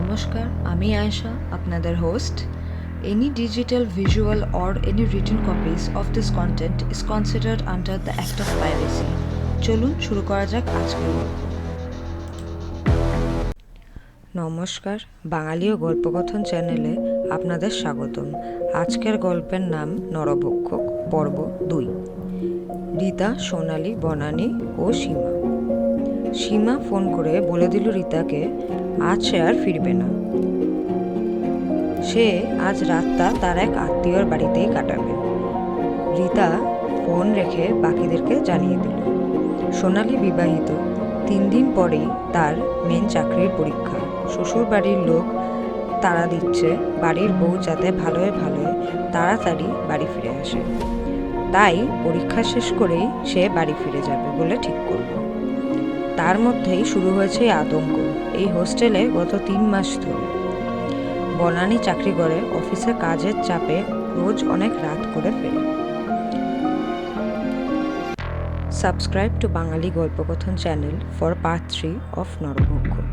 নমস্কার, আমি আয়েশা, আপনাদের host. Any digital, visual, or any written copies of this content is considered under the Act of Piracy. চলুন শুরু করা যাক আজকের গল্প. নমস্কার, বাঙালি ও গল্পকথন চ্যানেলে আপনাদের স্বাগতম. আজকের গল্পের নাম নরভক্ষক, পর্ব 2. রীতা, সোনালি, বনানী ও সীমা. সীমা ফোন করে বলে দিল রীতাকে আজ সে আর ফিরবে না. সে আজ রাতটা তার এক আত্মীয়র বাড়িতেই কাটাবে. রীতা ফোন রেখে বাকিদেরকে জানিয়ে দিল. সোনালি বিবাহিত, 3 দিন পরেই তার মেন চাকরির পরীক্ষা. শ্বশুর বাড়ির লোক তাড়া দিচ্ছে বাড়ির বউ যাতে ভালোয় তাড়াতাড়ি বাড়ি ফিরে আসে. তাই পরীক্ষা শেষ করেই সে বাড়ি ফিরে যাবে বলে ঠিক করল. তার মধ্যেই শুরু হয়েছে আতঙ্ক এই হোস্টেলে গত 3 মাস ধরে. বনানী চাকরি করে, অফিসে কাজের চাপে রোজ অনেক রাত করে ফেরে. Subscribe to Bangali Golpokathon channel for part 3 of নরভক্ষক.